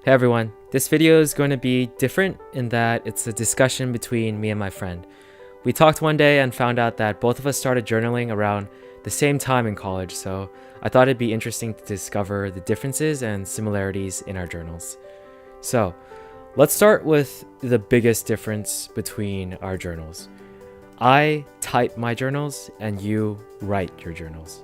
Hey everyone, this video is going to be different in that it's a discussion between me and my friend. We talked one day and found out that both of us started journaling around the same time in college, so I thought it'd be interesting to discover the differences and similarities in our journals. So, let's start with the biggest difference between our journals. I type my journals and you write your journals.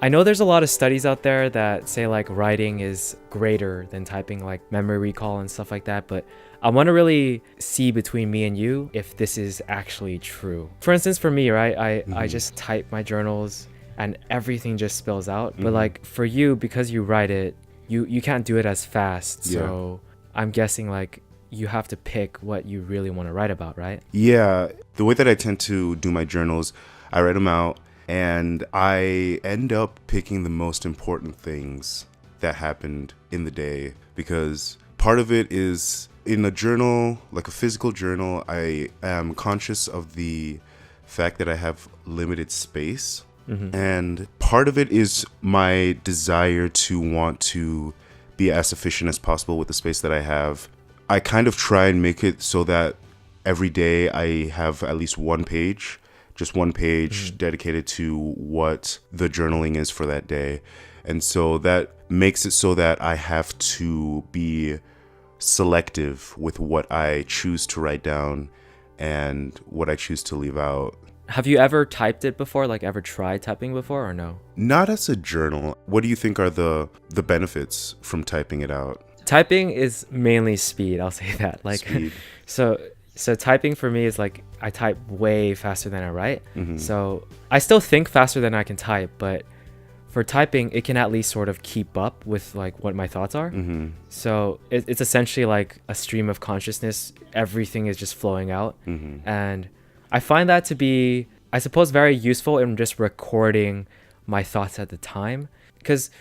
I know there's a lot of studies out there that say like writing is greater than typing, like memory recall and stuff like that, but I want to really see between me and you if this is actually true. For instance, for me, right, I just type my journals and everything just spills out. But like for you, because you write it, you can't do it as fast. So I'm guessing like you have to pick what you really want to write about, right? Yeah, the way that I tend to do my journals, I write them out and I end up picking the most important things that happened in the day, because part of it is in a journal, like a physical journal, I am conscious of the fact that I have limited space. And part of it is my desire to want to be as efficient as possible with the space that I have. I kind of try and make it so that every day I have at least one page dedicated to what the journaling is for that day. And so that makes it so that I have to be selective with what I choose to write down and what I choose to leave out. Have you ever typed it before? Like ever tried typing before or no? Not as a journal. What do you think are the benefits from typing it out? Typing is mainly speed, I'll say that. Like Speed. So typing for me is like I type way faster than I write. So I still think faster than I can type, but for typing, it can at least sort of keep up with like what my thoughts are. So it's essentially like a stream of consciousness. Everything is just flowing out. And I find that to be, I suppose, very useful in just recording my thoughts at the time. Because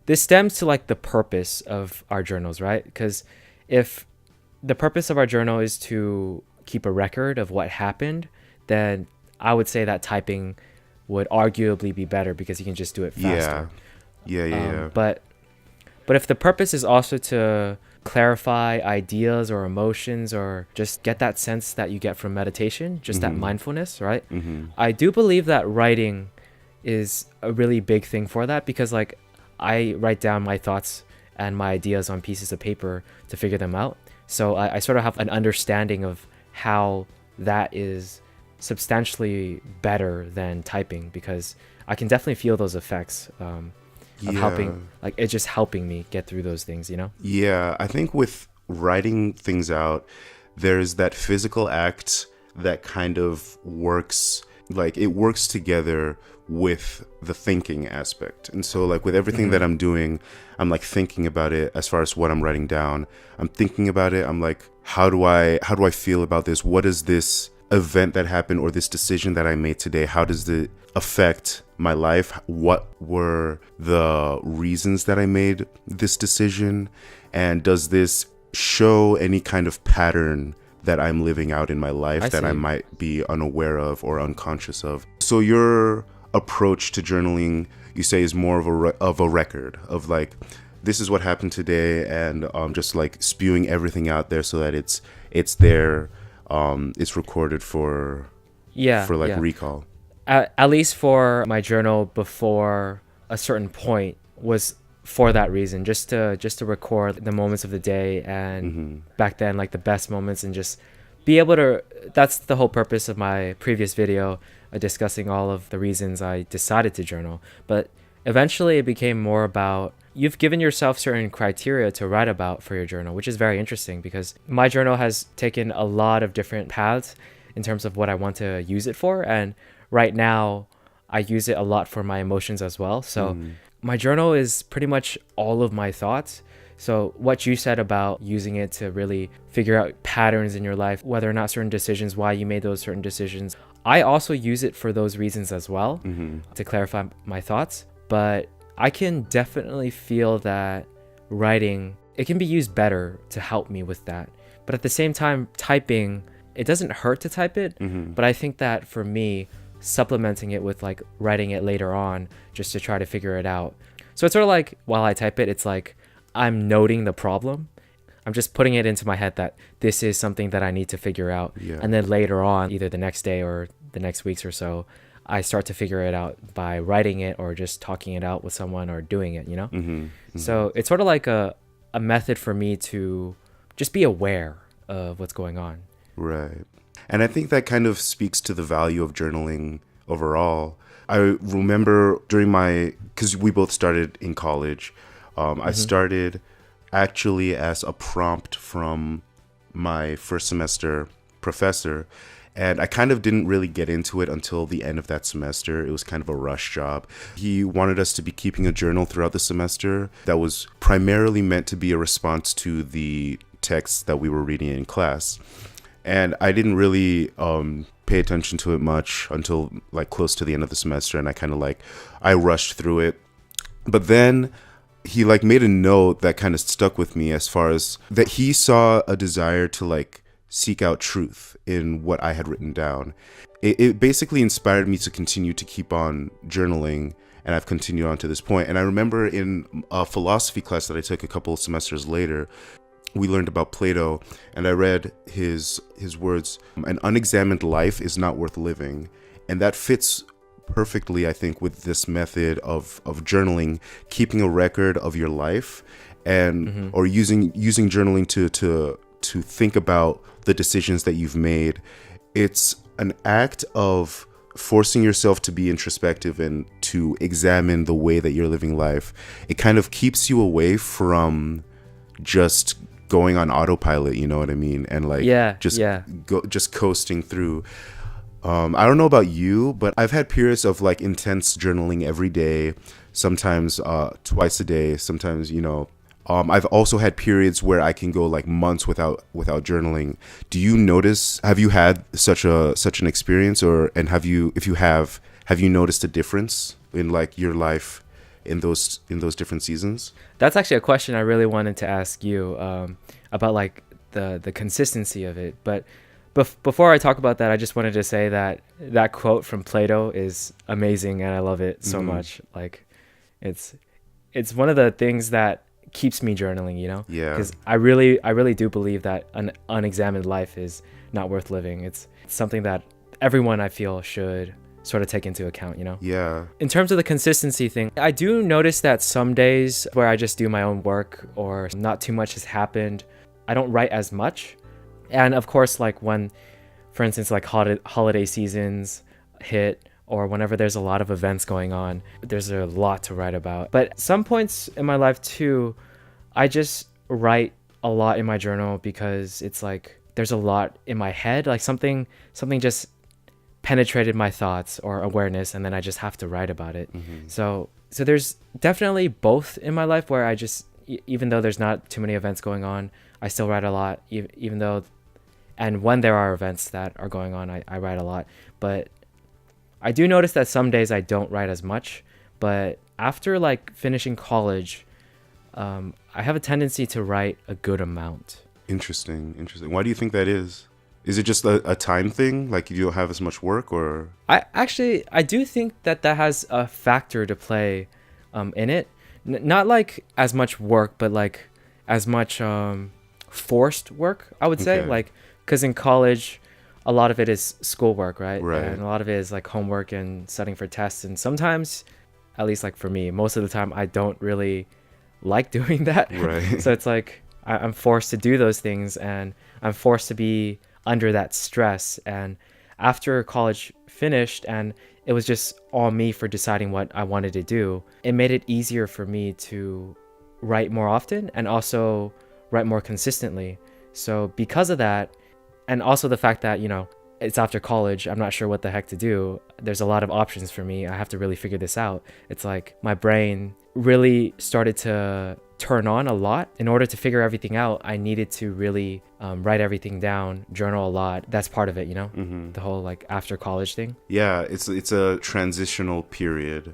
this stems to like the purpose of our journals, right? Because if the purpose of our journal is to keep a record of what happened, then I would say that typing would arguably be better because you can just do it faster. Yeah. But if the purpose is also to clarify ideas or emotions or just get that sense that you get from meditation, just that mindfulness, right? I do believe that writing is a really big thing for that, because like I write down my thoughts and my ideas on pieces of paper to figure them out. So I sort of have an understanding of how that is substantially better than typing, because I can definitely feel those effects of helping, like it's just helping me get through those things, you know? Yeah, I think with writing things out, there's that physical act that kind of works, like it works together with the thinking aspect. And so like with everything that I'm doing, I'm like thinking about it as far as what I'm writing down. I'm thinking about it. I'm like, how do I feel about this? What is this event that happened or this decision that I made today? How does it affect my life? What were the reasons that I made this decision? And does this show any kind of pattern that I'm living out in my life that I might be unaware of or unconscious of? So your approach to journaling, you say, is more of a record of like, this is what happened today, and just like spewing everything out there so that it's there, it's recorded for recall. At least for my journal before a certain point was for that reason, just to record the moments of the day, and back then like the best moments, and just be able to, that's the whole purpose of my previous video, discussing all of the reasons I decided to journal. But eventually it became more about, you've given yourself certain criteria to write about for your journal, which is very interesting, because my journal has taken a lot of different paths in terms of what I want to use it for. And right now I use it a lot for my emotions as well. So my journal is pretty much all of my thoughts. So what you said about using it to really figure out patterns in your life, whether or not certain decisions, why you made those certain decisions, I also use it for those reasons as well, to clarify my thoughts. But I can definitely feel that writing, it can be used better to help me with that. But at the same time, typing, it doesn't hurt to type it. But I think that for me, supplementing it with like writing it later on just to try to figure it out. So it's sort of like while I type it, it's like I'm noting the problem. I'm just putting it into my head that this is something that I need to figure out. Yeah. And then later on, either the next day or the next weeks or so, I start to figure it out by writing it or just talking it out with someone or doing it, you know? So it's sort of like a method for me to just be aware of what's going on. Right. And I think that kind of speaks to the value of journaling overall. I remember because we both started in college, I started actually as a prompt from my first semester professor. And I kind of didn't really get into it until the end of that semester. It was kind of a rush job. He wanted us to be keeping a journal throughout the semester that was primarily meant to be a response to the texts that we were reading in class. And I didn't really pay attention to it much until like close to the end of the semester. And I rushed through it. But then he like made a note that kind of stuck with me, as far as that he saw a desire to like seek out truth in what I had written down. It basically inspired me to continue to keep on journaling, and I've continued on to this point. And I remember in a philosophy class that I took a couple of semesters later, we learned about Plato, and I read his words, "An unexamined life is not worth living." And that fits perfectly, I think, with this method of journaling, keeping a record of your life, and or using journaling to think about the decisions that you've made. It's an act of forcing yourself to be introspective and to examine the way that you're living life. It kind of keeps you away from just going on autopilot, you know what I mean? And like just coasting through. I don't know about you, but I've had periods of like intense journaling every day, sometimes twice a day, sometimes, you know. I've also had periods where I can go like months without journaling. Do you notice? Have you had such an experience, if you have you noticed a difference in like your life in those different seasons? That's actually a question I really wanted to ask you about like the consistency of it. But before I talk about that, I just wanted to say that quote from Plato is amazing, and I love it so much. Like, it's one of the things that keeps me journaling, you know? Yeah. Because I really do believe that an unexamined life is not worth living. It's something that everyone, I feel, should sort of take into account, you know? Yeah. In terms of the consistency thing, I do notice that some days where I just do my own work or not too much has happened, I don't write as much. And of course, like when, for instance, like holiday seasons hit, or whenever there's a lot of events going on, there's a lot to write about. But some points in my life too, I just write a lot in my journal because it's like there's a lot in my head, like something just penetrated my thoughts or awareness, and then I just have to write about it. So there's definitely both in my life where I just, even though there's not too many events going on, I still write a lot, even though, and when there are events that are going on, I write a lot. But I do notice that some days I don't write as much, but after like finishing college, I have a tendency to write a good amount. Interesting. Why do you think that is? Is it just a time thing? Like you don't have as much work, or? I do think that has a factor to play in it. Not like as much work, but like as much forced work, I would say. Okay. Like, because in college, a lot of it is schoolwork, right? Right. And a lot of it is like homework and studying for tests. And sometimes, at least like for me, most of the time, I don't really like doing that. Right. So it's like I'm forced to do those things, and I'm forced to be under that stress. And after college finished, and it was just all me for deciding what I wanted to do, it made it easier for me to write more often and also write more consistently. So because of that, and also the fact that, you know, it's after college, I'm not sure what the heck to do. There's a lot of options for me. I have to really figure this out. It's like my brain really started to turn on a lot. In order to figure everything out, I needed to really write everything down, journal a lot. That's part of it, you know, the whole like after college thing. Yeah, it's a transitional period.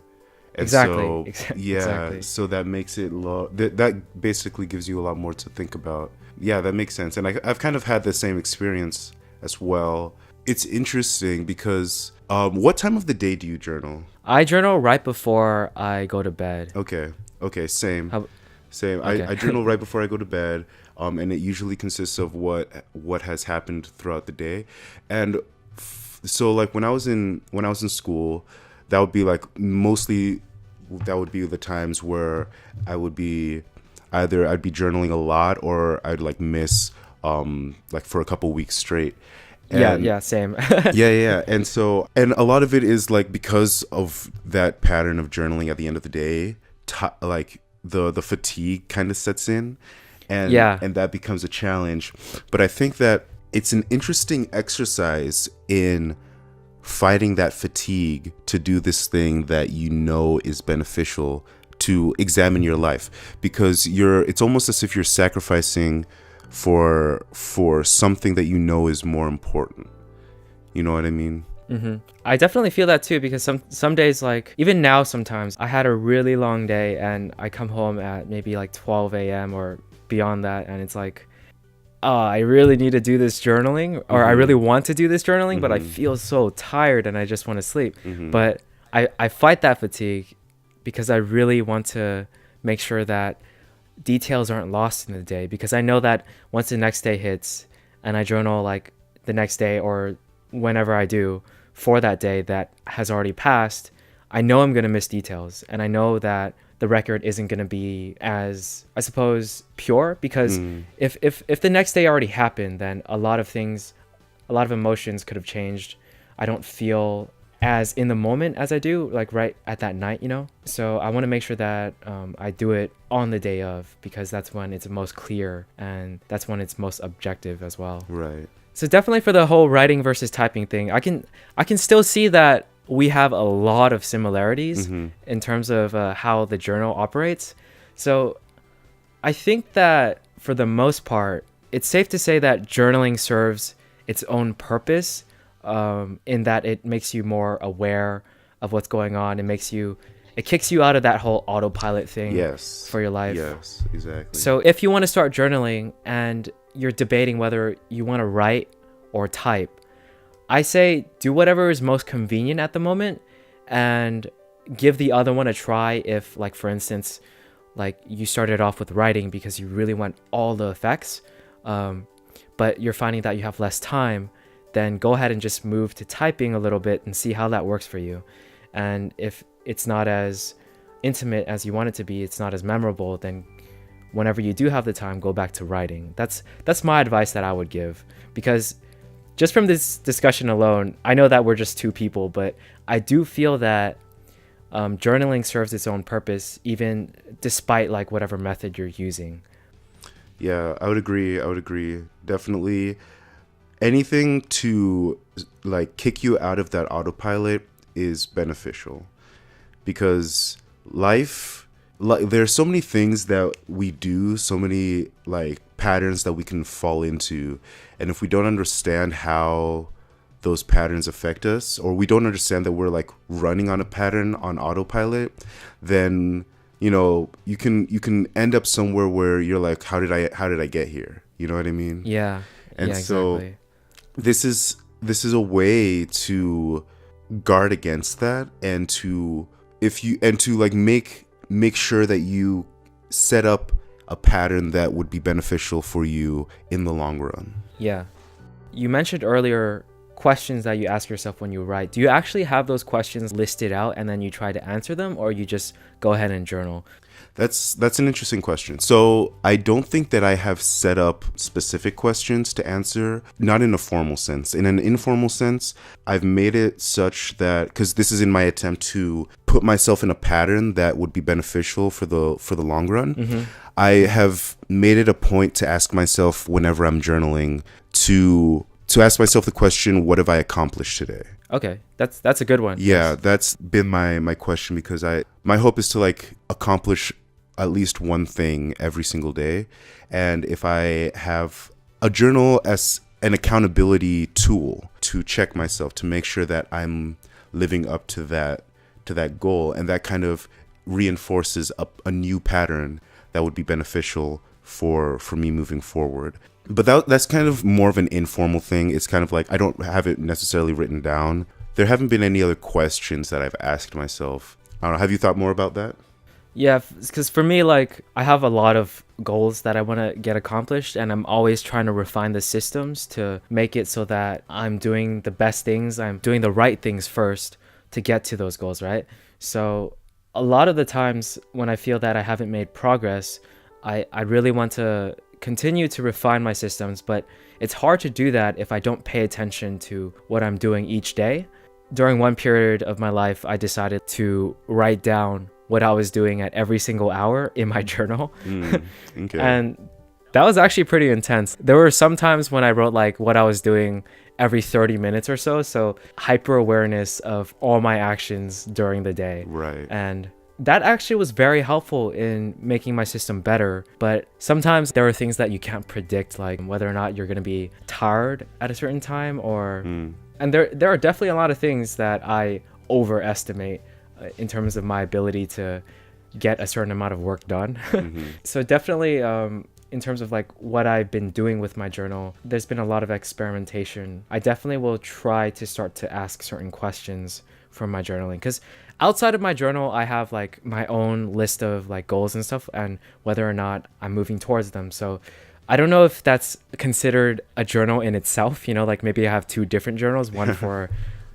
And Exactly. So, yeah, Exactly. so that makes it that basically gives you a lot more to think about. Yeah, that makes sense. And I've kind of had the same experience as well. It's interesting because what time of the day do you journal? I journal right before I go to bed. Okay, same. Same. Okay. I journal right before I go to bed, and it usually consists of what has happened throughout the day, and so like when I was in school, that would be like mostly that would be the times where I would be either I'd be journaling a lot or I'd like miss like for a couple weeks straight. And Yeah, same. yeah. And so, and a lot of it is like because of that pattern of journaling at the end of the day, like the fatigue kind of sets in, and and that becomes a challenge. But I think that it's an interesting exercise in fighting that fatigue to do this thing that you know is beneficial, to examine your life, because it's almost as if you're sacrificing for something that you know is more important. You know what I mean? I definitely feel that too, because some days, like even now, sometimes I had a really long day and I come home at maybe like 12 a.m. or beyond that, and it's like, oh, I really need to do this journaling, or I really want to do this journaling, but I feel so tired and I just want to sleep. But I fight that fatigue because I really want to make sure that details aren't lost in the day, because I know that once the next day hits and I journal like the next day or whenever I do for that day that has already passed, I know I'm going to miss details, and I know that the record isn't going to be as, I suppose, pure, because if the next day already happened, then a lot of emotions could have changed. I don't feel as in the moment as I do like right at that night, you know? So I want to make sure that I do it on the day of, because that's when it's most clear and that's when it's most objective as well. Right. So definitely for the whole writing versus typing thing, I can still see that we have a lot of similarities in terms of how the journal operates. So I think that for the most part, it's safe to say that journaling serves its own purpose, in that it makes you more aware of what's going on. It kicks you out of that whole autopilot thing for your life. Yes, exactly. So if you want to start journaling and you're debating whether you want to write or type, I say do whatever is most convenient at the moment and give the other one a try. If, like, for instance, like you started off with writing because you really want all the effects, but you're finding that you have less time, then go ahead and just move to typing a little bit and see how that works for you. And if it's not as intimate as you want it to be, it's not as memorable, then whenever you do have the time, go back to writing. That's my advice that I would give, because just from this discussion alone, I know that we're just two people, but I do feel that journaling serves its own purpose, even despite like whatever method you're using. Yeah, I would agree. Definitely. Anything to like kick you out of that autopilot is beneficial, because there's so many things that we do, so many like patterns that we can fall into, and if we don't understand how those patterns affect us, or we don't understand that we're like running on a pattern on autopilot, then you know you can end up somewhere where you're like, how did I get here? You know what I mean? Yeah. And yeah, so exactly. this is a way to guard against that, and to like make sure that you set up a pattern that would be beneficial for you in the long run. Yeah. You mentioned earlier questions that you ask yourself when you write. Do you actually have those questions listed out and then you try to answer them, or you just go ahead and journal? That's an interesting question. So I don't think that I have set up specific questions to answer, not in a formal sense. In an informal sense, I've made it such that, because this is in my attempt to put myself in a pattern that would be beneficial for the long run, I have made it a point to ask myself whenever I'm journaling to ask myself the question, what have I accomplished today? Okay, that's a good one. Yeah, that's been my question, because my hope is to like accomplish at least one thing every single day. And if I have a journal as an accountability tool to check myself, to make sure that I'm living up to that goal, and that kind of reinforces a new pattern that would be beneficial for me moving forward. But that's kind of more of an informal thing. It's kind of like I don't have it necessarily written down. There haven't been any other questions that I've asked myself. I don't know. Have you thought more about that? Yeah, because for me, like, I have a lot of goals that I want to get accomplished, and I'm always trying to refine the systems to make it so that I'm doing the best things, I'm doing the right things first to get to those goals, right? So a lot of the times when I feel that I haven't made progress, I really want to continue to refine my systems, but it's hard to do that if I don't pay attention to what I'm doing each day. During one period of my life, I decided to write down what I was doing at every single hour in my journal. Okay. And that was actually pretty intense. There were some times when I wrote like what I was doing every 30 minutes or so. So hyper awareness of all my actions during the day. Right. And that actually was very helpful in making my system better. But sometimes there are things that you can't predict, like whether or not you're going to be tired at a certain time or... And there are definitely a lot of things that I overestimate in terms of my ability to get a certain amount of work done. So definitely in terms of like what I've been doing with my journal, there's been a lot of experimentation. I definitely will try to start to ask certain questions from my journaling, because outside of my journal, I have like my own list of like goals and stuff and whether or not I'm moving towards them. So I don't know if that's considered a journal in itself, you know, like maybe I have two different journals, one for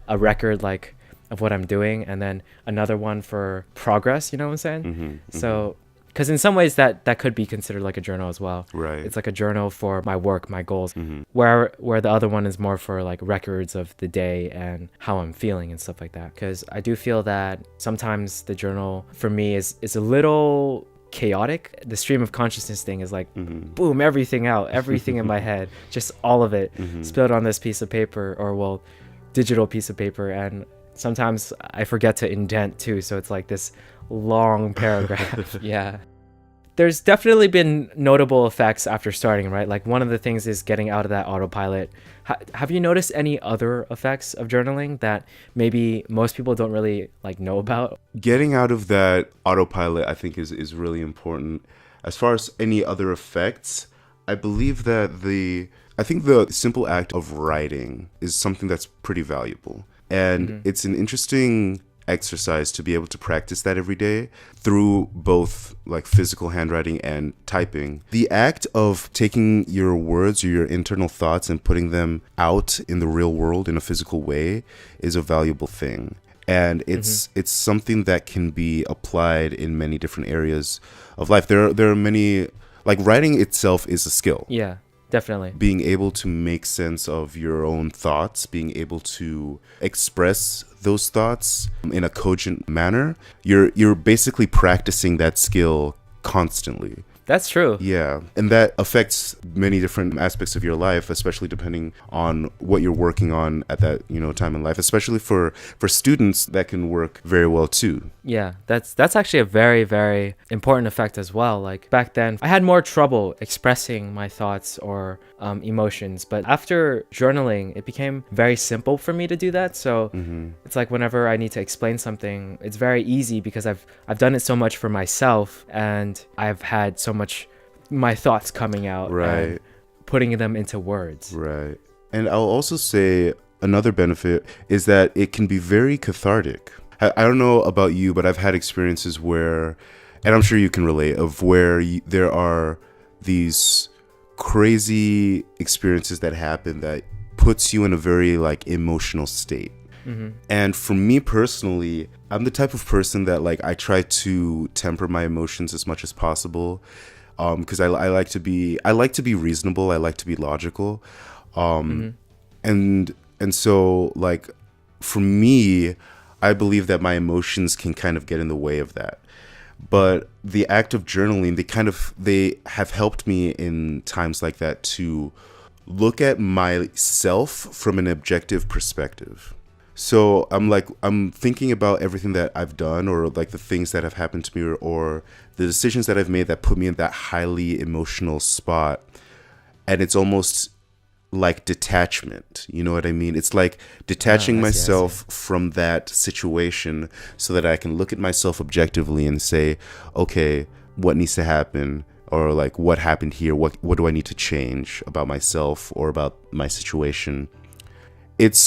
a record like of what I'm doing and then another one for progress, you know what I'm saying? So, because in some ways that could be considered like a journal as well. Right. It's like a journal for my work, my goals, where the other one is more for like records of the day and how I'm feeling and stuff like that. Because I do feel that sometimes the journal for me is a little chaotic. The stream of consciousness thing is like boom, everything out, everything in my head, just all of it spilled on this piece of paper, or well, digital piece of paper. And sometimes I forget to indent too, so it's like this long paragraph. Yeah, there's definitely been notable effects after starting, right? Like one of the things is getting out of that autopilot. Have you noticed any other effects of journaling that maybe most people don't really like know about? Getting out of that autopilot, I think, is really important. As far as any other effects, I believe that the simple act of writing is something that's pretty valuable. And it's an interesting exercise to be able to practice that every day through both like physical handwriting and typing. The act of taking your words or your internal thoughts and putting them out in the real world in a physical way is a valuable thing. And it's something that can be applied in many different areas of life. There are many, like writing itself is a skill. Yeah. Definitely. Being able to make sense of your own thoughts, being able to express those thoughts in a cogent manner, you're basically practicing that skill constantly. That's true. Yeah. And that affects many different aspects of your life, especially depending on what you're working on at that, time in life, especially for students that can work very well too. Yeah, that's actually a very, very important effect as well. Like back then, I had more trouble expressing my thoughts or emotions, but after journaling, it became very simple for me to do that. So it's like whenever I need to explain something, it's very easy because I've done it so much for myself, and I've had so much my thoughts coming out, right, and putting them into words. Right. And I'll also say another benefit is that it can be very cathartic. I don't know about you, but I've had experiences where, and I'm sure you can relate, of where there are these crazy experiences that happen that puts you in a very like emotional state. And for me personally, I'm the type of person that like I try to temper my emotions as much as possible, because I like to be reasonable. I like to be logical, and so like for me, I believe that my emotions can kind of get in the way of that. But the act of journaling, they have helped me in times like that to look at myself from an objective perspective. So I'm thinking about everything that I've done, or like the things that have happened to me, or the decisions that I've made that put me in that highly emotional spot. And it's almost like detachment. You know what I mean? It's like detaching myself from that situation so that I can look at myself objectively and say, okay, what needs to happen? Or like, what happened here? What do I need to change about myself or about my situation?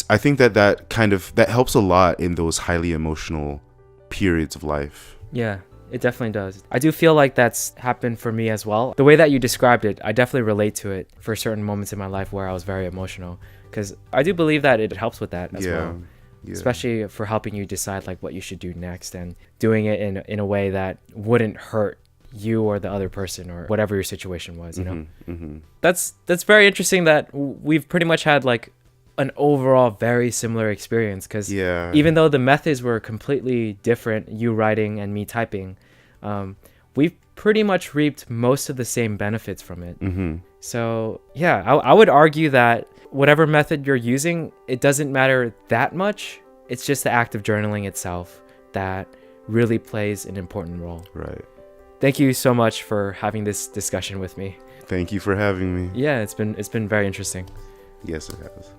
I think that helps a lot in those highly emotional periods of life. Yeah, It definitely does. I do feel like that's happened for me as well. The way that you described it, I definitely relate to it for certain moments in my life where I was very emotional, because I do believe that it helps with that as well. Yeah. Especially for helping you decide like what you should do next, and doing it in a way that wouldn't hurt you or the other person or whatever your situation was, you know. That's very interesting that we've pretty much had like an overall very similar experience, because even though the methods were completely different, you writing and me typing, we've pretty much reaped most of the same benefits from it. So yeah, I would argue that whatever method you're using, it doesn't matter that much. It's just the act of journaling itself that really plays an important role. Right. Thank you so much for having this discussion with me. Thank you for having me. Yeah, it's been very interesting. Yes, it has.